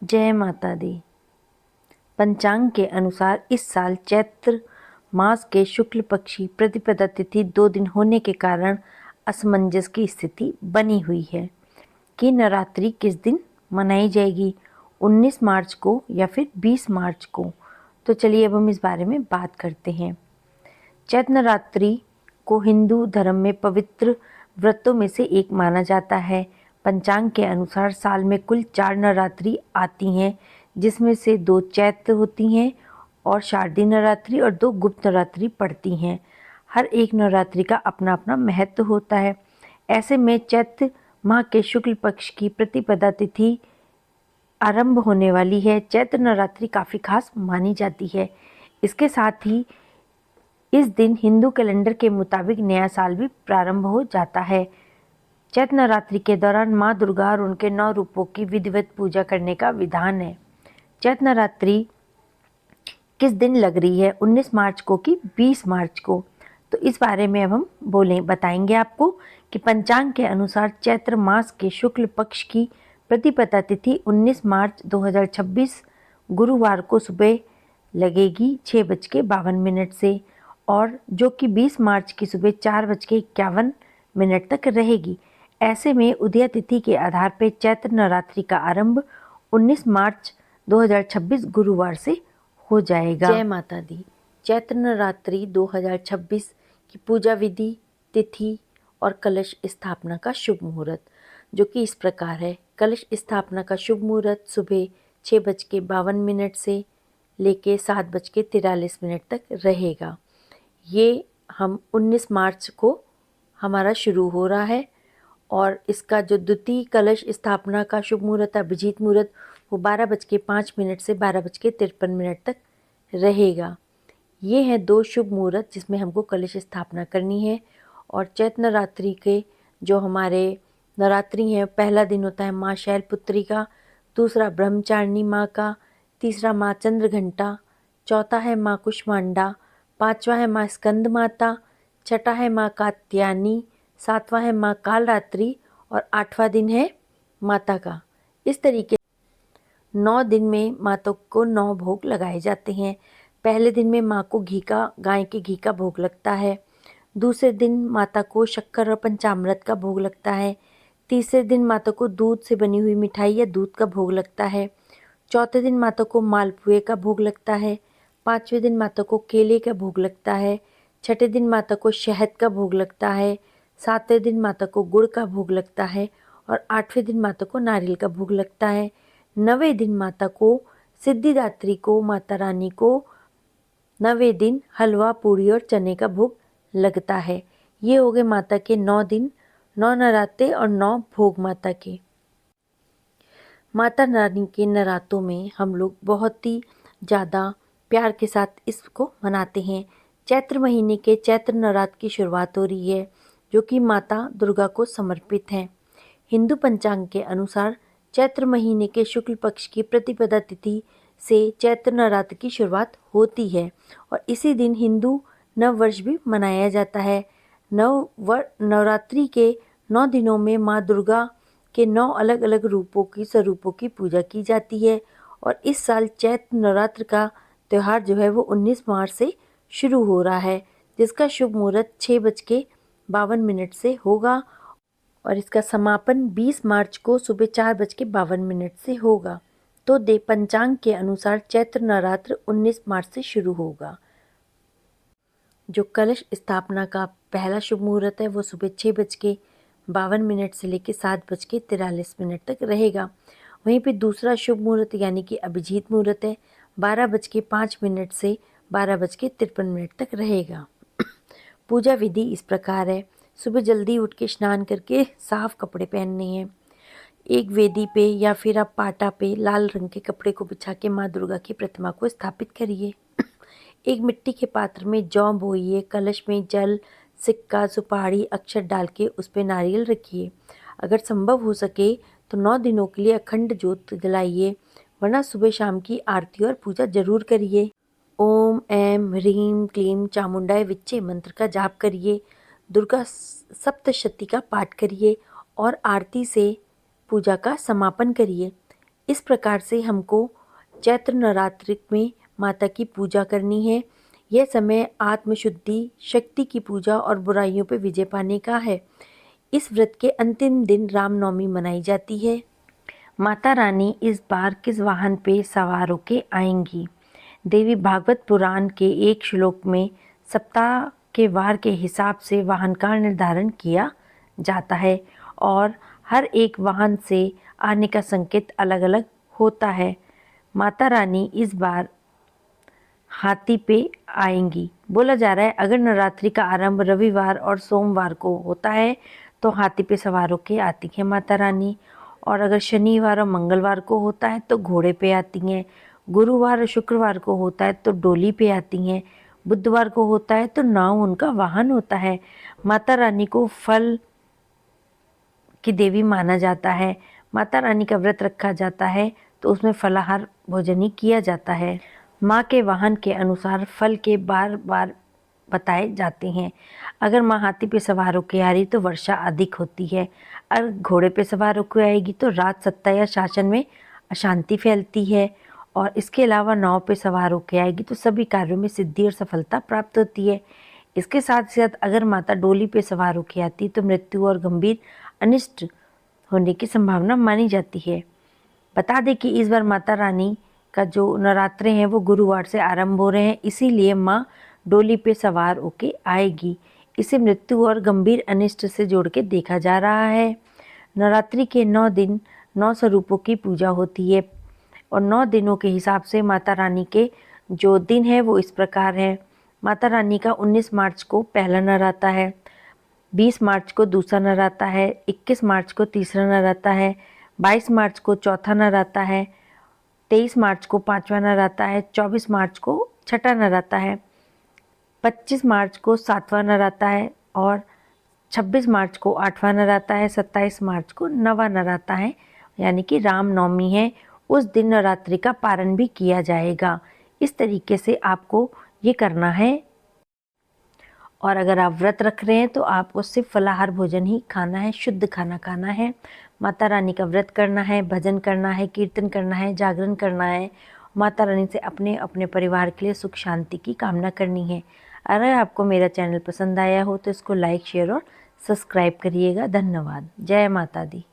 जय माता दी। पंचांग के अनुसार इस साल चैत्र मास के शुक्ल पक्ष की प्रतिपदा तिथि 2 दिन होने के कारण असमंजस की स्थिति बनी हुई है कि नवरात्रि किस दिन मनाई जाएगी, 19 मार्च को या फिर 20 मार्च को। तो चलिए अब हम इस बारे में बात करते हैं। चैत्र नवरात्रि को हिंदू धर्म में पवित्र व्रतों में से एक माना जाता है। पंचांग के अनुसार साल में कुल 4 नवरात्रि आती हैं, जिसमें से 2 चैत्र होती हैं और शारदीय नवरात्रि और 2 गुप्त नवरात्रि पड़ती हैं। हर एक नवरात्रि का अपना अपना महत्व होता है। ऐसे में चैत्र माह के शुक्ल पक्ष की प्रतिपदा तिथि आरंभ होने वाली है। चैत्र नवरात्रि काफ़ी खास मानी जाती है। इसके साथ ही इस दिन हिंदू कैलेंडर के मुताबिक नया साल भी प्रारंभ हो जाता है। चैत्र नवरात्रि के दौरान माँ दुर्गा और उनके 9 रूपों की विधिवत पूजा करने का विधान है। चैत्र नवरात्रि किस दिन लग रही है, 19 मार्च को कि 20 मार्च को? तो इस बारे में अब हम बताएंगे आपको कि पंचांग के अनुसार चैत्र मास के शुक्ल पक्ष की प्रतिपदा तिथि 19 मार्च 2026 गुरुवार को सुबह लगेगी 6:52 से, और जो कि 20 मार्च की सुबह 4:51 तक रहेगी। ऐसे में उदय तिथि के आधार पर चैत्र नवरात्रि का आरंभ 19 मार्च 2026 गुरुवार से हो जाएगा। जय माता दी। चैत्र नवरात्रि 2026 की पूजा विधि, तिथि और कलश स्थापना का शुभ मुहूर्त जो कि इस प्रकार है। कलश स्थापना का शुभ मुहूर्त सुबह 6:52 से लेके 7:43 तक रहेगा। ये हम 19 मार्च को हमारा शुरू हो रहा है, और इसका जो द्वितीय कलश स्थापना का शुभ मुहूर्त अभिजीत मुहूर्त वो 12:05 से 12:53 तक रहेगा। ये हैं 2 शुभ मुहूर्त जिसमें हमको कलश स्थापना करनी है। और चैत्र नवरात्रि के जो हमारे नवरात्रि हैं, पहला दिन होता है माँ शैलपुत्री का, दूसरा ब्रह्मचारिणी माँ का, तीसरा माँ चंद्रघंटा, चौथा है माँ कुष्मांडा, पांचवा है माँ स्कंद माता, छठा है माँ कात्यायनी, सातवां है माँ कालरात्रि और 8वां दिन है माता का। इस तरीके 9 दिन में माता को 9 भोग लगाए जाते हैं। पहले दिन में माँ को गाय के घी का भोग लगता है। दूसरे दिन माता को शक्कर और पंचामृत का भोग लगता है। तीसरे दिन माता को दूध से बनी हुई मिठाई या दूध का भोग लगता है। चौथे दिन माता को मालपुए का भोग लगता है। पाँचवें दिन माता को केले का भोग लगता है। छठे दिन माता को शहद का भोग लगता है। सातवें दिन माता को गुड़ का भोग लगता है और 8वें दिन माता को नारियल का भोग लगता है। 9वें दिन माता को सिद्धिदात्री को माता रानी को 9वें दिन हलवा, पूड़ी और चने का भोग लगता है। ये हो गए माता के 9 दिन, 9 नराते और 9 भोग माता के। माता रानी के नरातों में हम लोग बहुत ही ज़्यादा प्यार के साथ इसको मनाते हैं। चैत्र महीने के चैत्र नवरात्र की शुरुआत हो रही है, जो कि माता दुर्गा को समर्पित है। हिंदू पंचांग के अनुसार चैत्र महीने के शुक्ल पक्ष की प्रतिपदा तिथि से चैत्र नवरात्र की शुरुआत होती है, और इसी दिन हिंदू नव वर्ष भी मनाया जाता है। नवरात्रि के 9 दिनों में माँ दुर्गा के 9 अलग अलग स्वरूपों की पूजा की जाती है। और इस साल चैत्र नवरात्र का त्यौहार जो है वो 19 मार्च से शुरू हो रहा है, जिसका शुभ मुहूर्त 6:52 से होगा और इसका समापन 20 मार्च को सुबह 4:52 से होगा। तो पंचांग के अनुसार चैत्र नवरात्र 19 मार्च से शुरू होगा। जो कलश स्थापना का पहला शुभ मुहूर्त है वो सुबह 6:52 से लेकर 7:43 तक रहेगा। वहीं पे दूसरा शुभ मुहूर्त यानी कि अभिजीत मुहूर्त है 12:05 से 12:53 तक रहेगा। पूजा विधि इस प्रकार है। सुबह जल्दी उठ के स्नान करके साफ कपड़े पहनने हैं। एक वेदी पे या फिर आप पाटा पे लाल रंग के कपड़े को बिछा के माँ दुर्गा की प्रतिमा को स्थापित करिए। एक मिट्टी के पात्र में जौ बोइए, कलश में जल, सिक्का, सुपारी, अक्षत डाल के उस पर नारियल रखिए। अगर संभव हो सके तो 9 दिनों के लिए अखंड ज्योत जलाइए, वरना सुबह शाम की आरती और पूजा जरूर करिए। ओम ऐं ह्रीं क्लीं चामुंडाय विच्चे मंत्र का जाप करिए। दुर्गा सप्तशती का पाठ करिए और आरती से पूजा का समापन करिए। इस प्रकार से हमको चैत्र नवरात्रि में माता की पूजा करनी है। यह समय आत्मशुद्धि, शक्ति की पूजा और बुराइयों पर विजय पाने का है। इस व्रत के अंतिम दिन रामनवमी मनाई जाती है। माता रानी इस बार किस वाहन पे सवार होके आएंगी? देवी भागवत पुराण के एक श्लोक में सप्ताह के वार के हिसाब से वाहन का निर्धारण किया जाता है और हर एक वाहन से आने का संकेत अलग अलग होता है। माता रानी इस बार हाथी पे आएंगी। बोला जा रहा है अगर नवरात्रि का आरंभ रविवार और सोमवार को होता है तो हाथी पे सवार होके आती है माता रानी, और अगर शनिवार और मंगलवार को होता है तो घोड़े पे आती हैं। गुरुवार और शुक्रवार को होता है तो डोली पे आती हैं। बुधवार को होता है तो नाव उनका वाहन होता है। माता रानी को फल की देवी माना जाता है। माता रानी का व्रत रखा जाता है तो उसमें फलाहार भोजन ही किया जाता है। माँ के वाहन के अनुसार फल के बार बार बताए जाते हैं। अगर माँ हाथी पे सवार होकर आ रही तो वर्षा अधिक होती है। अगर घोड़े पे सवार होकर आएगी तो राज सत्ता या शासन में अशांति फैलती है। और इसके अलावा नाव पे सवार होकर आएगी तो सभी कार्यों में सिद्धि और सफलता प्राप्त होती है। इसके साथ साथ अगर माता डोली पे सवार होकर आती तो मृत्यु और गंभीर अनिष्ट होने की संभावना मानी जाती है। बता दें कि इस बार माता रानी का जो नवरात्रे हैं वो गुरुवार से आरंभ हो रहे हैं, इसीलिए माँ डोली पे सवार होके आएगी। इसे मृत्यु और गंभीर अनिष्ट से जोड़ के देखा जा रहा है। नवरात्रि के 9 दिन 9 स्वरूपों की पूजा होती है और 9 दिनों के हिसाब से माता रानी के जो दिन है वो इस प्रकार है। माता रानी का 19 मार्च को पहला नवराता है, 20 मार्च को दूसरा नवराता है, 21 मार्च को तीसरा नवराता है, 22 मार्च को चौथा नवराता है, 23 मार्च को पांचवा नवराता है, 24 मार्च को छठा नवराता है, 25 मार्च को सातवां नवराता है और 26 मार्च को आठवां नवराता है, 27 मार्च को नवा नवराता है, यानी कि रामनवमी है। उस दिन नवरात्रि का पारण भी किया जाएगा। इस तरीके से आपको ये करना है। और अगर आप व्रत रख रहे हैं तो आपको सिर्फ फलाहार भोजन ही खाना है, शुद्ध खाना खाना है। माता रानी का व्रत करना है, भजन करना है, कीर्तन करना है, जागरण करना है। माता रानी से अपने अपने परिवार के लिए सुख शांति की कामना करनी है। अगर आपको मेरा चैनल पसंद आया हो तो इसको लाइक, शेयर और सब्सक्राइब करिएगा। धन्यवाद। जय माता दी।